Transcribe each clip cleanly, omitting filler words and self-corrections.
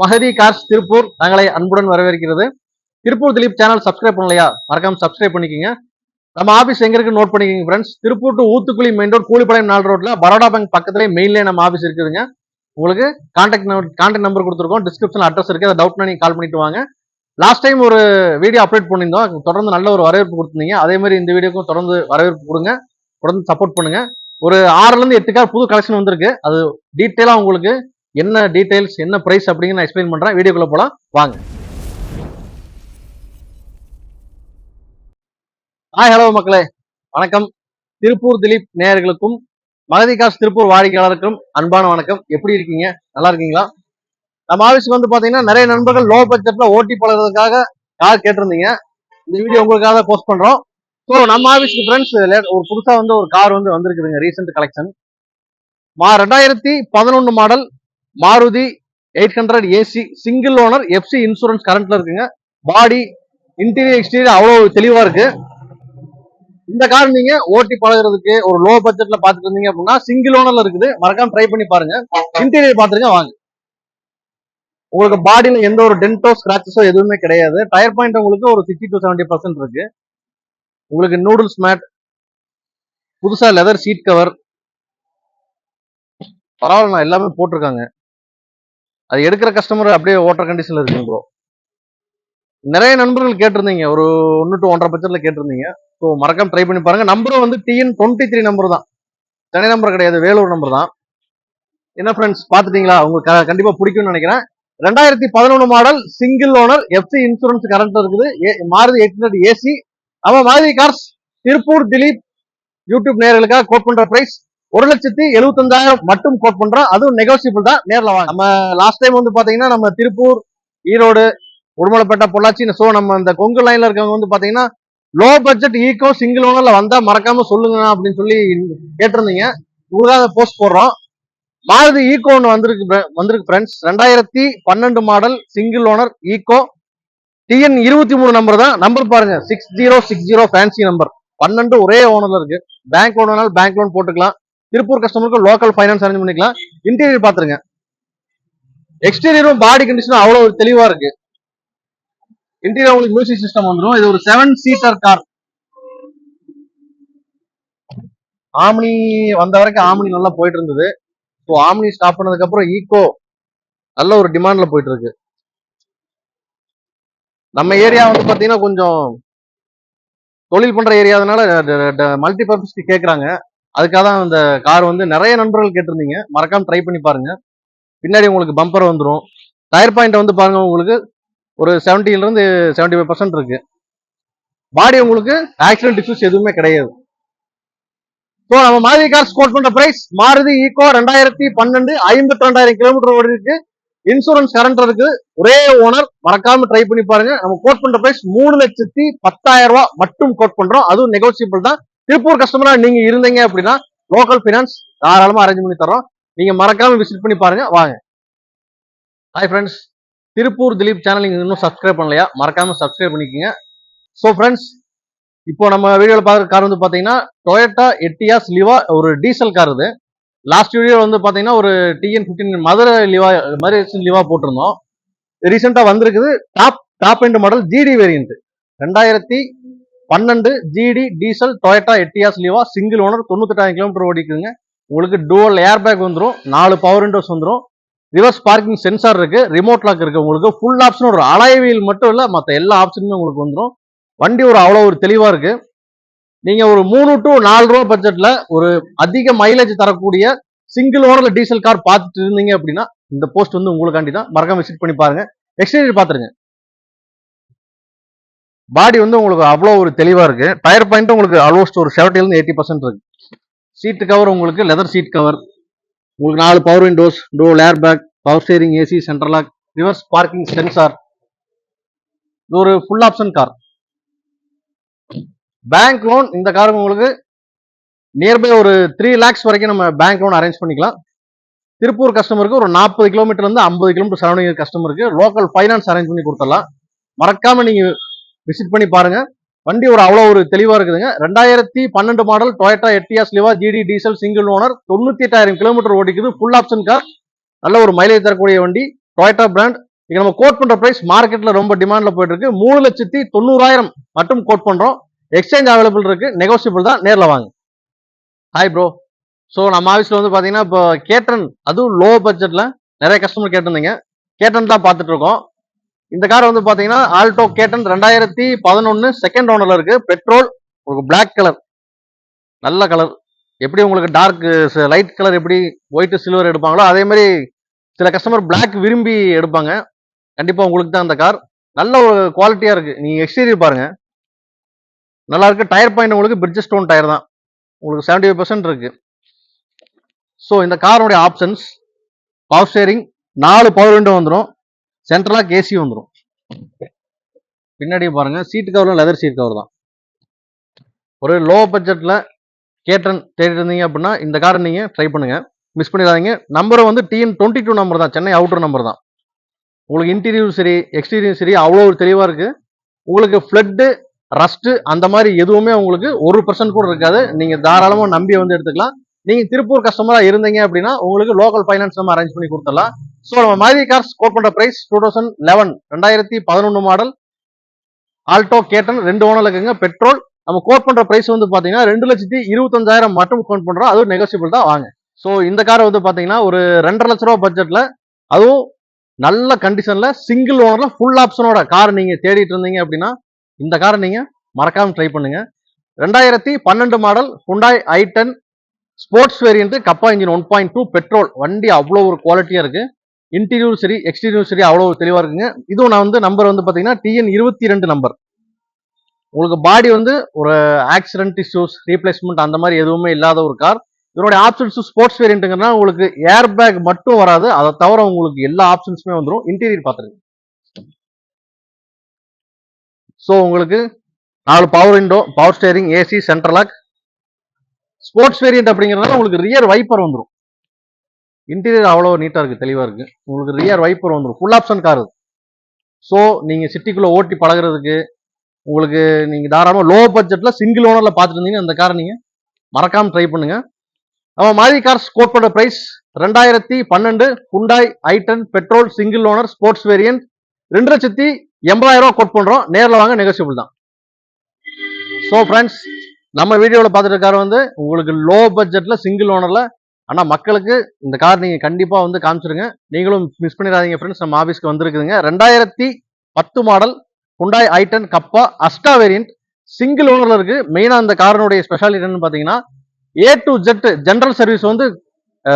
Magadhi cars Tiruppur தங்களை அன்புடன் வரவேற்கிறது. திருப்பூர் திலீப் சேனல் சப்ஸ்கிரைப் பண்ணலையா? மறக்காம சப்ஸ்கிரைப் பண்ணிக்கங்க. நம்ம ஆபீஸ் எங்க இருக்கு நோட் பண்ணிக்கங்க friends. Tiruppur to Uthukuli main road Koolipalayam 4 ரோட்ல பரோடா பேங்க் பக்கத்துலேயே மெயின்லேயே நம்ம ஆபீஸ் இருக்குதுங்க. உங்களுக்கு கான்டாக்ட் நம்பர் கொடுத்துருக்கோம், டிஸ்கிரிப்ஷன் அட்ரஸ் இருக்கு. அதை டவுட்னா நீங்க கால் பண்ணிட்டு வாங்க. லாஸ்ட் டைம் ஒரு வீடியோ அப்லோட் பண்ணியிருந்தோம், தொடர்ந்து நல்ல ஒரு வரவேற்பு கொடுத்துருந்தீங்க. அதே மாதிரி இந்த வீடியோக்கும் தொடர்ந்து வரவேற்பு கொடுங்க, தொடர்ந்து சப்போர்ட் பண்ணுங்க. ஒரு 6ல இருந்து 8 கார் புது கலெக்ஷன் வந்திருக்கு. அது டீட்டெயிலா உங்களுக்கு என்ன டீடைல்ஸ் என்ன பிரைஸ் அப்படிங்கிற நான் எக்ஸ்பிளைன் பண்றேன். வீடியோக்குள்ள போலாம் வாங்க. ஹலோ மக்களே, வணக்கம். திருப்பூர் திலீப் நேயர்களுக்கும் மகதி காசு திருப்பூர் வாடிக்கையாளருக்கும் அன்பான வணக்கம். எப்படி இருக்கீங்க? நல்லா இருக்கீங்களா? நம்ம ஆஃபீஸ்க்கு வந்து பாத்தீங்கன்னா நிறைய நண்பர்கள் லோ பட்ஜெட்ல ஓட்டி பழகிறதுக்காக கார் கேட்டிருந்தீங்க. இந்த வீடியோ உங்களுக்காக போஸ்ட் பண்றோம். ஸோ நம்ம ஆஃபீஸ்க்கு ஃப்ரெண்ட்ஸ் ஒரு புதுசா வந்து ஒரு கார் வந்து வந்திருக்குதுங்க, recent collection. 2011 model Maruti 800 AC single owner FC insurance கரண்ட்ல இருக்குங்க. பாடி இன்டீரியர் எக்ஸ்டீரியர் அவ்வளவு தெளிவா இருக்கு. இந்த கார் நீங்க ஓட்டி பழகிறதுக்கு ஒரு லோ பட்ஜெட்ல பாத்துட்டு இருந்தீங்க அப்படின்னா சிங்கிள் ஓனர்ல இருக்குது, மறக்காம ட்ரை பண்ணி பாருங்க. இன்டீரியர் பாத்துருங்க வாங்க. உங்களுக்கு பாடியில எந்த ஒரு டென்டோ ஸ்கிராச்சஸோ எதுவுமே கிடையாது. டயர் பாயிண்ட் உங்களுக்கு ஒரு 60 to 70% இருக்கு. உங்களுக்கு நூடுல்ஸ் மேட், புதுசா லெதர் சீட் கவர், பரவாயில்ல எல்லாமே போட்டிருக்காங்க. அது எடுக்கிற கஸ்டமர் அப்படியே ஓட்டர் கண்டிஷன்ல இருக்குங்க ப்ரோ. நிறைய நண்பர்கள் கேட்டிருந்தீங்க, ஒரு 1 to 1.5 பட்ஜெட்ல கேட்டிருந்தீங்க. ஸோ மறக்காம ட்ரை பண்ணி பாருங்க. நம்பரும் வந்து TN23 நம்பர் தான், தனி நம்பர் கிடையாது, வேலூர் நம்பர் தான். என்ன ஃப்ரெண்ட்ஸ் பாத்துட்டீங்களா? உங்களுக்கு கண்டிப்பா பிடிக்கும்னு நினைக்கிறேன். 2011 model single owner FC insurance current இருக்குது. மாருதி 800 ஏசி. நம்ம மாருதி கார்ஸ் திருப்பூர் திலீப் யூடியூப் நேயர்களுக்காக கோட் பண்ற பிரைஸ் 1,75,000 மட்டும் கோட் பண்றோம். அதுவும் நெகோசியபிள் தான், நேரில் வாங்க. நம்ம லாஸ்ட் டைம் வந்து பாத்தீங்கன்னா நம்ம திருப்பூர், ஈரோடு, உடுமலைப்பேட்டை, பொள்ளாச்சி, ஸோ நம்ம இந்த கொங்கு லைன்ல இருக்கவங்க வந்து பாத்தீங்கன்னா லோ பட்ஜெட் ஈக்கோ சிங்கிள் ஓனர்ல வந்தா மறக்காம சொல்லுங்க அப்படின்னு சொல்லி கேட்டிருந்தீங்க. உங்களுக்காக போஸ்ட் போடுறோம். மாருதி ஈக்கோ ஒன்று வந்திருக்கு friends. 2012 model single owner Eeco TN23 number தான். நம்பர் பாருங்க, 6060 ஃபேன்சி நம்பர். 12 ஒரே ஓனர்ல இருக்கு. பேங்க் லோன் பேங்க் லோன் போட்டுக்கலாம். திருப்பூர் கஸ்டமருக்கு லோக்கல் ஃபைனான்ஸ் அரேஞ்ச் பண்ணிக்கலாம். இன்டீரியர் பாத்துருங்க. எக்ஸ்டீரியரும் பாடி கண்டிஷனும் அவ்வளவு தெளிவா இருக்கு. இன்டீரியர் உங்களுக்கு மியூசிக் சிஸ்டம் வந்துடும். இது ஒரு 7 சீட்டர் கார். ஆம்னி வந்த வரைக்கும் ஆம்னி நல்லா போயிட்டு இருந்தது. ஸோ ஆம்னி ஸ்டாப் பண்ணதுக்கு அப்புறம் ஈக்கோ நல்ல ஒரு டிமாண்ட்ல போயிட்டு இருக்கு. நம்ம ஏரியா வந்து பாத்தீங்கன்னா கொஞ்சம் தொழில் பண்ற ஏரியாதனால மல்டி பர்பஸ்க்கு கேட்கறாங்க. அதுக்காக தான் இந்த கார் வந்து நிறைய நண்பர்கள் கேட்டிருந்தீங்க. மறக்காம ட்ரை பண்ணி பாருங்க. பின்னாடி உங்களுக்கு பம்பர் வந்துடும். டயர் பாயிண்ட் வந்து பாருங்க, உங்களுக்கு ஒரு 70ல இருந்து 75% இருக்கு. பாடி உங்களுக்கு ஆக்சிடென்ட் இஷ்யூஸ் எதுவுமே கிடையாது. ஸோ நம்ம மாருதி கார்ஸ் கோட் பண்ற பிரைஸ் மாருதி ஈக்கோ 2012 52,000 கிலோமீட்டர் ஓடி இருக்கு. இன்சூரன்ஸ் கரண்ட் இருக்கு, ஒரே ஓனர். மறக்காம ட்ரை பண்ணி பாருங்க. நம்ம கோட் பண்ற பிரைஸ் 3,10,000 மட்டும் கோட் பண்றோம். அதுவும் நெகோசியபிள் தான். திருப்பூர் கஸ்டமரா நீங்க இருந்தீங்க அப்படின்னா லோக்கல் ஃபைனான்ஸ் தாராளமா அரேஞ்ச் பண்ணி தரோம். நீங்க மறக்காம விசிட் பண்ணி பாருங்க வாங்க. Hi friends, Tiruppur Dileep channel நீங்க இன்னும் சப்ஸ்கிரைப் பண்ணலையா? மறக்காம சப்ஸ்கிரைப் பண்ணிக்கோங்க. ஸோ ஃப்ரெண்ட்ஸ், இப்போ நம்ம வீடியோவில் பார்க்குற கார் வந்து பார்த்தீங்கன்னா டொயோட்டா எட்டியாஸ் லிவா, ஒரு டீசல் கார். இது லாஸ்ட் வீடியோ வந்து பார்த்தீங்கன்னா ஒரு TN15 மதுரை லிவா போட்டிருந்தோம். ரீசெண்டாக வந்திருக்குது top end model GT variant. 2012 GT diesel Toyota Etios Liva single owner 98,000 kilometre ஓடிக்குதுங்க. உங்களுக்கு டூவல் ஏர் பேக் வந்துடும், 4 பவர் விண்டோஸ் வந்துடும், ரிவர்ஸ் பார்க்கிங் சென்சார் இருக்கு, ரிமோட் லாக் இருக்கு. உங்களுக்கு ஃபுல் ஆப்ஷன் ஒரு அலாய் வீல் மட்டும் இல்ல, மற்ற எல்லா ஆப்ஷனுமே உங்களுக்கு வந்துடும். வண்டி ஒரு அவ்வளவு ஒரு தெளிவா இருக்கு. நீங்க ஒரு 3 to 4 ரூபா பட்ஜெட்ல ஒரு அதிக மைலேஜ் தரக்கூடிய சிங்கிள் ஓனர்ல டீசல் கார் பார்த்துட்டு இருந்தீங்க அப்படின்னா இந்த போஸ்ட் வந்து உங்களுக்காண்டி தான். மறக்காம விசிட் பண்ணி பாருங்க. எக்ஸ்டீரியர் பாத்துருங்க. பாடி வந்து உங்களுக்கு அவ்வளவு ஒரு தெளிவா இருக்கு. டயர் பாயிண்ட் உங்களுக்கு ஆல்மோஸ்ட் ஒரு 70ல இருந்து 80% இருக்கு. சீட் கவர் உங்களுக்கு லெதர் சீட் கவர், உங்களுக்கு 4 power windows, dual air bag, power steering, AC, central lock, reverse parking sensor. இது ஒரு full option car. Bank loan இந்த காருக்கு உங்களுக்கு நியர்பை ஒரு 3 lakhs வரைக்கும் நம்ம பேங்க் லோன் அரேஞ்ச் பண்ணிக்கலாம். திருப்பூர் கஸ்டமருக்கு ஒரு 40 கிலோமீட்டர்ல இருந்து 50 கிலோமீட்டர் சரௌண்டிங் கஸ்டமருக்கு லோக்கல் ஃபைனான்ஸ் அரேஞ்ச் பண்ணி கொடுத்துடலாம். மறக்காம நீங்க விசிட் பண்ணி பாருங்க. வண்டி ஒரு அவ்வளவு ஒரு தெளிவா இருக்குதுங்க. 2012 model Toyota Etios Liva GT diesel single owner 98,000 kilometre ஓடிக்குது. ஃபுல் ஆப்ஷன் கார், நல்ல ஒரு மைலேஜ் தரக்கூடிய வண்டி. டொயோட்டா பிராண்ட், இங்க நம்ம கோட் பண்ற பிரைஸ் மார்க்கெட்ல ரொம்ப டிமாண்ட்ல போயிட்டு இருக்கு. 3,90,000 மட்டும் கோட் பண்றோம். எக்ஸ்சேஞ்ச் அவைலபிள் இருக்கு, நெகோசியபிள் தான், நேர்ல வாங்க. Hi bro. ஸோ நம்ம ஆஃபீஸ்ல வந்து பாத்தீங்கன்னா இப்போ கேட்டன், அதுவும் லோ பட்ஜெட்ல நிறைய கஸ்டமர் கேட்டிருந்தீங்க. கேட்டன் தான் பார்த்துட்டு இருக்கோம். இந்த கார் வந்து பாத்தீங்கன்னா ஆல்டோ கேட்டன் 2011 செகண்ட் ஓனர்ல இருக்கு. பெட்ரோல், உங்களுக்கு பிளாக் கலர், நல்ல கலர். எப்படி உங்களுக்கு டார்க் லைட் கலர் எப்படி ஒயிட் சில்வர் எடுப்பாங்களோ அதே மாதிரி சில கஸ்டமர் பிளாக் விரும்பி எடுப்பாங்க. கண்டிப்பா உங்களுக்கு தான் அந்த கார். நல்ல ஒரு குவாலிட்டியா இருக்கு. நீங்க எக்ஸ்டீரியர் பாருங்க, நல்லா இருக்கு. டயர் பாயிண்ட் உங்களுக்கு பிரிட்ஜ் ஸ்டோன் டயர் தான், உங்களுக்கு 75% இருக்கு. ஸோ இந்த காரோடைய options, power steering, 4 power window வந்துடும், சென்ட்ரலாக ஏசி வந்துடும். பின்னாடி பாருங்க, சீட் கவர்லாம் லெதர் சீட் கவர் தான். ஒரு லோ பட்ஜெட்ல கேட்டன் தேடிட்டு இருந்தீங்க அப்படின்னா இந்த காரை நீங்க ட்ரை பண்ணுங்க, மிஸ் பண்ணிடாதீங்க. நம்பரும் வந்து TN22 நம்பர் தான், சென்னை அவுட்டர் நம்பர் தான். உங்களுக்கு இன்டீரியரும் சரி எக்ஸ்டீரியரும் சரி அவ்வளோ தெளிவா இருக்கு. உங்களுக்கு ஃப்ளட்டு ரஸ்ட் அந்த மாதிரி எதுவுமே உங்களுக்கு 1% கூட இருக்காது. நீங்க தாராளமா நம்பி வந்து எடுத்துக்கலாம். நீங்க திருப்பூர் கஸ்டமரா இருந்தீங்க அப்படின்னா உங்களுக்கு லோக்கல் ஃபைனான்ஸ் நம்ம அரேஞ்ச் பண்ணி கொடுத்துடலாம். ஸோ நம்ம மைதி கார்ஸ் கோட் பண்ற பிரைஸ் 2011 மாடல் ஆல்டோ கேட்டன் 2 ஓனர் இருக்குங்க. பெட்ரோல் நம்ம கோட் பண்ற பிரைஸ் வந்து பாத்தீங்கன்னா 2,25,000 மட்டும் கோட் பண்றோம், அதுவும் நெகோசியபிள் தான், வாங்க. ஸோ இந்த காரை வந்து பாத்தீங்கன்னா ஒரு 2.5 லட்ச ரூபா பட்ஜெட்ல, அதுவும் நல்ல கண்டிஷன்ல சிங்கிள் ஓனர்ல ஃபுல் ஆப்ஷனோட கார் நீங்க தேடிட்டு இருந்தீங்க அப்படின்னா இந்த காரை நீங்க மறக்காம ட்ரை பண்ணுங்க. 2012 model Hyundai i10 sports variant, kappa engine 1.2 petrol. வண்டி அவ்வளோ ஒரு குவாலிட்டியா இருக்கு. இன்டீரியரும் சரி எக்ஸ்டீரியரும் சரி அவ்வளோ தெளிவா இருக்குங்க. இதுவும் நான் வந்து நம்பர் வந்து பாத்தீங்கன்னா TN22 நம்பர். உங்களுக்கு பாடி வந்து ஒரு ஆக்சிடென்ட் இஷ்யூஸ் ரீப்ளேஸ்மெண்ட் அந்த மாதிரி எதுவுமே இல்லாத ஒரு கார். இதனுடைய ஆப்ஷன்ஸ் ஸ்போர்ட்ஸ் வேரியன்ட்ங்கன்னா உங்களுக்கு ஏர் பேக் மட்டும் வராது, அதை தவிர உங்களுக்கு எல்லா ஆப்ஷன்ஸுமே வந்துடும். இன்டீரியர் பார்த்துருங்க. ஸோ உங்களுக்கு 4 power window, power steering, AC, central lock. Sports variant அப்படிங்கிறதுனால உங்களுக்கு ரியர் வைப்பர் வந்துடும். இன்டீரியர் அவ்வளோ நீட்டா இருக்கு, தெளிவா இருக்கு. உங்களுக்கு ரியர் வைப்பர் வந்துடும். Full option car. ஸோ நீங்க சிட்டிக்குள்ள ஓட்டி பழகிறதுக்கு உங்களுக்கு நீங்க தாராளமா லோ பட்ஜெட்ல சிங்கிள் ஓனர்ல பார்த்துட்டு இருந்தீங்கன்னா அந்த காரை நீங்க மறக்காம ட்ரை பண்ணுங்க. நம்ம மாதி கார்ஸ் கோட் பண்ற price 2012 Hyundai i10 petrol single owner sports variant 2,80,000 quote பண்றோம், நேரில் வாங்க, நெகோசியபிள் தான். ஸோ ஃப்ரெண்ட்ஸ், நம்ம வீடியோவில் பார்த்துட்டு கார் வந்து உங்களுக்கு லோ பட்ஜெட்ல சிங்கிள் ஓனர்ல, ஆனால் மக்களுக்கு இந்த கார் நீங்க கண்டிப்பா வந்து காமிச்சிருங்க. நீங்களும் மிஸ் பண்ணிடாதீங்க ஃப்ரெண்ட்ஸ். நம்ம ஆஃபீஸ்க்கு வந்திருக்குதுங்க. 2010 மாடல் Hyundai i10 கப்பா அஸ்டா வேரியன்ட் சிங்கிள் ஓனர்ல இருக்கு. மெயினா அந்த காரனுடைய ஸ்பெஷாலிட்டி என்னன்னு பாத்தீங்கன்னா A to Z general service வந்து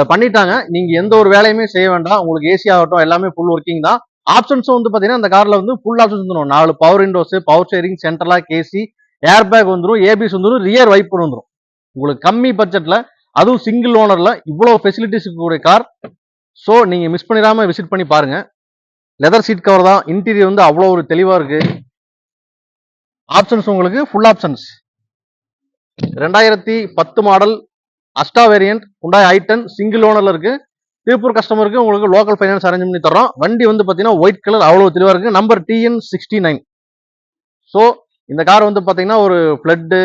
பண்ணிட்டாங்க. நீங்க எந்த ஒரு வேலையுமே செய்ய வேண்டாம். உங்களுக்கு ஏசி ஆகட்டும் எல்லாமே ஃபுல் ஒர்க்கிங் தான். ஆப்ஷன்ஸும் வந்து பாத்தீங்கன்னா இந்த கார்ல வந்து ஃபுல் ஆப்ஷன்ஸ் வந்துடும். 4 பவர் விண்டோஸ், பவர் ஸ்டேரிங், சென்ட்ரலா ஏசி, ஏர் பேக் வந்துடும், ஏபிஎஸ் வந்துடும், ரியர் வைப்பர் வந்துடும். உங்களுக்கு கம்மி பட்ஜெட்ல அதுவும் சிங்கிள் ஓனர்ல இவ்வளவு ஃபெசிலிட்டிஸ் இருக்கக்கூடிய கார். ஸோ நீங்க மிஸ் பண்ணிடாம விசிட் பண்ணி பாருங்க. லெதர் சீட் கவர் தான், இன்டீரியர் வந்து அவ்வளோ ஒரு தெளிவா இருக்கு. ஆப்ஷன்ஸ் உங்களுக்கு full options. 2010 model அஸ்டா variant Hyundai i10 single ஓனர்ல இருக்கு. திருப்பூர் கஸ்டமருக்கு உங்களுக்கு லோக்கல் ஃபைனான்ஸ் அரேஞ்ச் பண்ணி தரோம். வண்டி வந்து பாத்தீங்கன்னா ஒயிட் கலர் அவ்வளவு தெளிவா இருக்கு. Number TN69. ஸோ இந்த கார் வந்து பாத்தீங்கன்னா ஒரு ஃபிளட்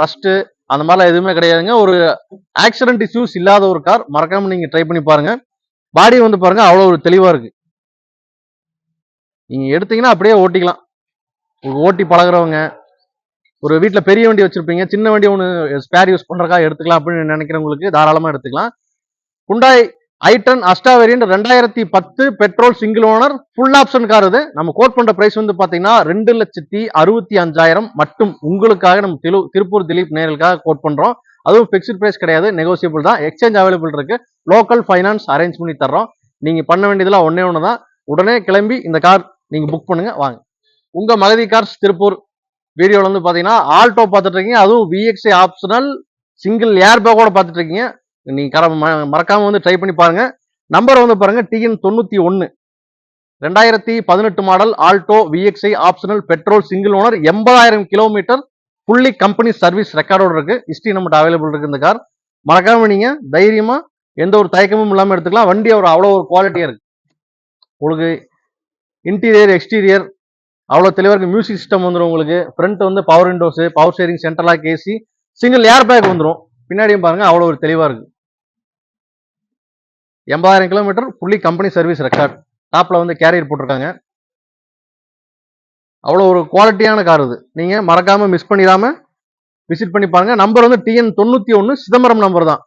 ரஸ்ட் அந்த மாதிரிலாம் எதுவுமே கிடையாதுங்க. ஒரு ஆக்சிடென்ட் இஷ்யூஸ் இல்லாத ஒரு கார். மறக்காம நீங்க ட்ரை பண்ணி பாருங்க. பாடி வந்து பாருங்க அவ்வளவு ஒரு தெளிவா இருக்கு. நீங்க எடுத்தீங்கன்னா அப்படியே ஓட்டிக்கலாம். ஓட்டி பழகிறவங்க, ஒரு வீட்டில் பெரிய வண்டி வச்சிருப்பீங்க, சின்ன வண்டி ஒன்று ஸ்பேர் யூஸ் பண்றதுக்காக எடுத்துக்கலாம் அப்படின்னு நினைக்கிறவங்களுக்கு தாராளமா எடுத்துக்கலாம். Hyundai i10 Asta variant 2010 petrol single owner full option car. இது நம்ம கோட் பண்ற பிரைஸ் வந்து பாத்தீங்கன்னா 2,65,000 மட்டும் உங்களுக்காக நம்ம திருப்பூர் திலீப் நேர்களுக்காக கோட் பண்றோம். அதுவும் பிக்ஸ்ட் பிரைஸ் கிடையாது, நெகோசியபிள் தான். எக்ஸ்சேஞ்ச் அவைலபிள் இருக்கு, லோக்கல் ஃபைனான்ஸ் அரேஞ்ச் பண்ணி தர்றோம். நீங்க பண்ண வேண்டியதெல்லாம் ஒன்னே ஒன்று தான். உடனே கிளம்பி இந்த கார் நீங்க புக் பண்ணுங்க, வாங்க. உங்க மகதி கார்ஸ் திருப்பூர் வீடியோல வந்து பாத்தீங்கன்னா ஆல்டோ பார்த்துட்டு இருக்கீங்க, அதுவும் VXI ஆப்ஷனல் சிங்கிள் ஏர் பேக்கோட பார்த்துட்டு இருக்கீங்க. நீங்க மறக்காம வந்து ட்ரை பண்ணி பாருங்க. நம்பர் வந்து பாருங்க TN91. 2018 model Alto VXI optional petrol single owner 80,000 kilometre fully company service ரெக்கார்டோட இருக்கு. ஹிஸ்டரி நம்மகிட்ட அவைலபிள் இருக்கு. இந்த கார் மறக்காம நீங்க தைரியமா எந்த ஒரு தயக்கமும் இல்லாம எடுத்துக்கலாம். வண்டி அவ்வளோ ஒரு குவாலிட்டியா இருக்கு. உங்களுக்கு இன்டீரியர் எக்ஸ்டீரியர் அவ்வளோ தெளிவாக இருக்கு. மியூசிக் சிஸ்டம் வந்துடும். உங்களுக்கு ஃப்ரண்ட் வந்து பவர் விண்டோஸ், பவர் ஸ்டேரிங், சென்ட்ரலா ஏசி, சிங்கிள் ஏர் பேக் வந்துடும். பின்னாடியும் பாருங்க அவ்வளோ ஒரு தெளிவா இருக்கு. 80,000 kilometre fully company service record. டாப்ல வந்து கேரியர் போட்டிருக்காங்க. அவ்வளோ ஒரு குவாலிட்டியான கார் இது. நீங்க மறக்காம மிஸ் பண்ணிடாம விசிட் பண்ணி பாருங்க. நம்பர் வந்து TN 91 சிதம்பரம் நம்பர் தான்.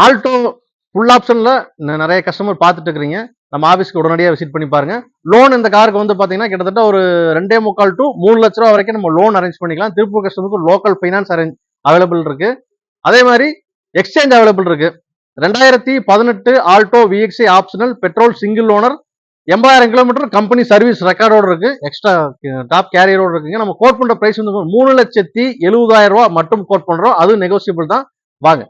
ஆல்டோ ஃபுல் ஆப்ஷன்ல நிறைய கஸ்டமர் பார்த்துட்டு இருக்கிறீங்க. நம்ம ஆஃபீஸ்க்கு உடனடியாக விசிட் பண்ணி பாருங்க. லோன் இந்த காருக்கு வந்து பாத்தீங்கன்னா கிட்டத்தட்ட ஒரு 2.25 to 3 லட்ச ரூபா வரைக்கும் நம்ம லோன் அரேஞ்ச் பண்ணிக்கலாம். திருப்பூர் கஸ்டமருக்கு லோக்கல் ஃபைனான்ஸ் அவைலபிள் இருக்கு. அதே மாதிரி எக்ஸ்சேஞ்ச் அவைலபிள் இருக்கு. 2018 Alto VXI optional petrol single owner 80,000 kilometre company service ரெக்கார்டோட இருக்கு. எக்ஸ்ட்ரா டாப் கேரியரோட இருக்குங்க. நம்ம கோட் பண்ற பிரைஸ் வந்து 3,70,70,000 ரூபாய் மட்டும் கோட் பண்றோம். அது நெகோசியபிள் தான். வாங்க.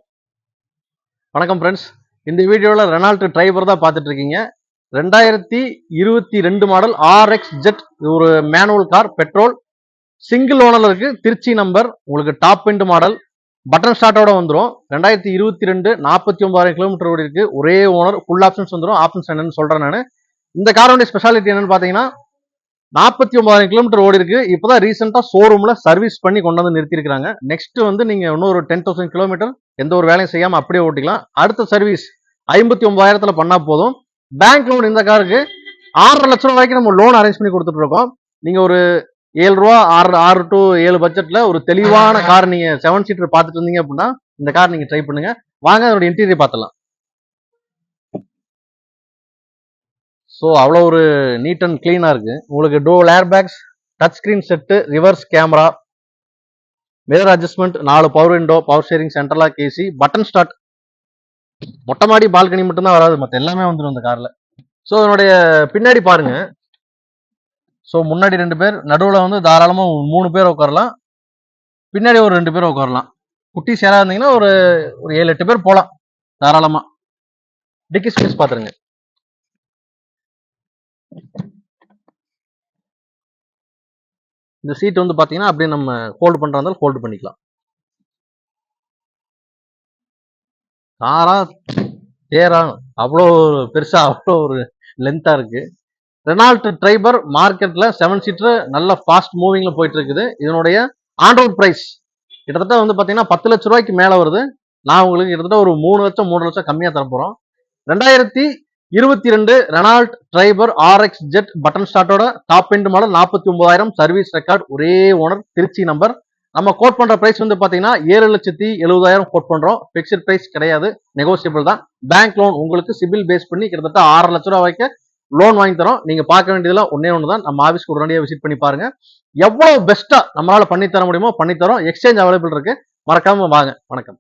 வணக்கம் ஃப்ரெண்ட்ஸ். இந்த வீடியோல ரெனால்ட் டிரைவர் தான் பார்த்துட்டு இருக்கீங்க. 2022 மாடல் RXZ ஒரு மேனுவல் கார் பெட்ரோல் சிங்கிள் ஓனர்ல இருக்கு. திருச்சி நம்பர். உங்களுக்கு டாப் எண்ட் மாடல் பட்டன் ஸ்டார்ட்டோட வந்துடும். 2022 49,000 கிலோமீட்டர் ஓடி இருக்கு. ஒரே ஓனர் ஃபுல் ஆப்ஷன்ஸ் வந்துடும். ஆப்ஷன்ஸ் என்னன்னு சொல்றேன் நான். இந்த காரோட ஸ்பெஷாலிட்டி என்னன்னு பாத்தீங்கன்னா 49,000 கிலோமீட்டர் ஓடி இருக்கு. இப்பதான் ரீசெண்டா ஷோரூம்ல சர்வீஸ் பண்ணி கொண்டு வந்து நிறுத்தி இருக்காங்க. நெக்ஸ்ட் வந்து நீங்க இன்னொரு 10,000 கிலோமீட்டர் எந்த ஒரு வேலையும் செய்யாம அப்படியே ஓட்டிக்கலாம். அடுத்த சர்வீஸ் 59,000 பண்ணா போதும். பேங்க் லோன் இந்த காருக்கு 6.5 லட்சம் வரைக்கும் நம்ம லோன் அரேஞ்ச் பண்ணி கொடுத்துட்டு இருக்கோம். நீங்க ஒரு 7 ரூபா 6 to 7 பட்ஜெட்ல ஒரு தெளிவான கார் நீங்க 7 சீட்டர் பார்த்துட்டு இருந்தீங்க அப்படின்னா இந்த கார் நீங்க ட்ரை பண்ணுங்க. வாங்க அதோட இன்டீரியர் பார்த்துலாம். ஸோ அவ்வளோ ஒரு நீட் அண்ட் கிளீனா இருக்கு. உங்களுக்கு dual air bags, touch screen set, reverse camera, mirror adjustment, 4 power window, power steering, central lock AC, button start. மொட்டை மாடி பால்கனி மட்டும் தான் வராது, மற்ற எல்லாமே வந்துடும் இந்த கார்ல. ஸோ என்னுடைய பின்னாடி பாருங்க. ஸோ முன்னாடி 2 பேர், நடுவில் வந்து தாராளமா 3 பேர் உட்காரலாம். பின்னாடி ஒரு 2 பேர் உட்காரலாம். குட்டி சேரா இருந்தீங்கன்னா ஒரு 7-8 பேர் போகலாம் தாராளமா. டிக்கி ஸ்பேஸ் பாத்துருங்க. இந்த சீட் வந்து பாத்தீங்கன்னா அப்படியே நம்ம ஹோல்டு பண்றா இருந்தாலும் ஹோல்டு பண்ணிக்கலாம். காரா தேரா அவ்வளோ பெருசா அவ்வளோ ஒரு லென்த்தா இருக்கு. ரெனால்ட் டிரைவர் மார்க்கெட்ல 7 சீட்டர் நல்ல ஃபாஸ்ட் மூவிங்ல போயிட்டு இருக்குது. இதனுடைய ஆன் ரோட் பிரைஸ் கிட்டத்தட்ட வந்து பாத்தீங்கன்னா 10 லட்சம் ரூபாய்க்கு மேல வருது. நான் உங்களுக்கு கிட்டத்தட்ட ஒரு 3 லட்சம் 3 லட்சம் கம்மியா தர போறோம். 2022 ரெனால்ட் டிரைவர் RXZ பட்டன் ஸ்டார்ட்டோட top end model 49,000 service record ஒரே ஓனர் திருச்சி நம்பர். நம்ம கோட் பண்ற பிரைஸ் வந்து பாத்தீங்கன்னா 7,70,70,000 கோட் பண்றோம். பிக்சட் பிரைஸ் கிடையாது, நெகோசியபிள் தான். பேங்க் லோன் உங்களுக்கு சிபில் பேஸ் பண்ணி கிட்டத்தட்ட 6 லட்சம் ரூபாய் வரைக்கும் லோன் வாங்கி தரோம். நீங்க பார்க்க வேண்டியதுலாம் ஒன்னே ஒன்று தான். நம்ம ஆஃபீஸ்க்கு உடனடியாக விசிட் பண்ணி பாருங்க. எவ்வளவு பெஸ்டா நம்மளால பண்ணி தர முடியுமோ பண்ணி தரோம். எக்ஸ்சேஞ்ச் அவைலபிள் இருக்கு. மறக்காம வாங்க. வணக்கம்.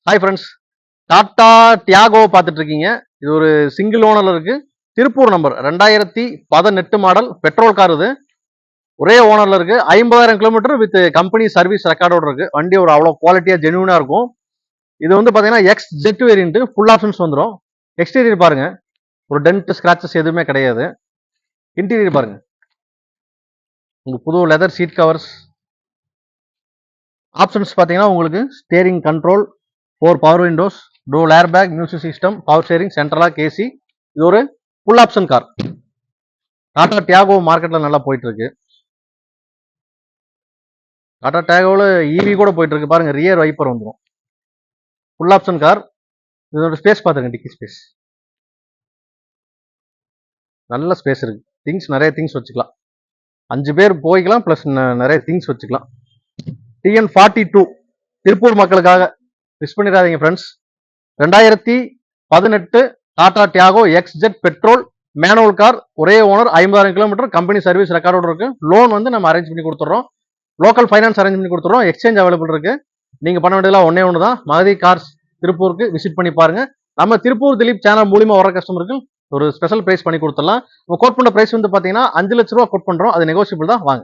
Hi friends. டாடா டியாகோ பார்த்துட்டு இருக்கீங்க. இது ஒரு சிங்கிள் ஓனர்ல இருக்கு. Tiruppur number 2018 model petrol car. இது ஒரே ஓனர்ல இருக்கு. 50,000 கிலோமீட்டர் வித் கம்பெனி சர்வீஸ் ரெக்கார்டோட இருக்கு. வண்டி ஒரு அவ்வளோ குவாலிட்டியா ஜென்யூனா இருக்கும். இது வந்து பாத்தீங்கன்னா XZ வேரியன்ட் ஃபுல் ஆப்ஷன்ஸ் வந்துடும். எக்ஸ்டீரியர் பாருங்க, ஒரு டென்ட் ஸ்கிராச்சஸ் எதுவுமே கிடையாது. இன்டீரியர் பாருங்க, உங்களுக்கு புது லெதர் சீட் கவர்ஸ். ஆப்ஷன்ஸ் பாத்தீங்கன்னா உங்களுக்கு steering control, 4 power windows, dual air bag, music system, power steering, central lock AC. இது ஒரு full option car. Tata Tiago மார்க்கெட்ல நல்லா போயிட்டு இருக்கு. டாடா டியாகோல EV கூட போயிட்டு இருக்கு. பாருங்க, ரியர் வைப்பர் வந்துடும். Full option car. இதோட ஸ்பேஸ் பாத்துங்க, டிக்கி ஸ்பேஸ் நல்ல ஸ்பேஸ் இருக்கு. திங்ஸ் நிறைய திங்ஸ் வச்சுக்கலாம். 5 பேர் போய்க்கலாம், பிளஸ் நிறைய திங்ஸ் வச்சுக்கலாம். TN 42 திருப்பூர் மக்களுக்காக மிஸ் பண்ணிடாதீங்க friends. 2018 Tata Tiago XZ petrol manual car, ஒரே ஓனர், 50,000 கிலோமீட்டர் கம்பெனி சர்வீஸ் ரெக்கார்டோட இருக்கு. லோன் வந்து நம்ம அரேஞ்ச் பண்ணி கொடுத்துறோம். லோக்கல் ஃபைனான்ஸ் அரேஞ்ச் பண்ணி கொடுத்துறோம். எக்ஸ்சேஞ்ச் அவைலபிள் இருக்கு. நீங்க பண்ண வேண்டியதெல்லாம் ஒன்னே ஒன்று தான். மகதி கார்ஸ் திருப்பூருக்கு விசிட் பண்ணி பாருங்க. நம்ம திருப்பூர் திலீப் சேனல் மூலியமா வர கஸ்டமருக்கு ஒரு ஸ்பெஷல் பிரைஸ் பண்ணி கொடுத்துடலாம். கோட் பண்ண பிரைஸ் வந்து பாத்தீங்கன்னா 5 லட்ச ரூபா கோட் பண்றோம். அது நெகோசியபிள் தான். வாங்க.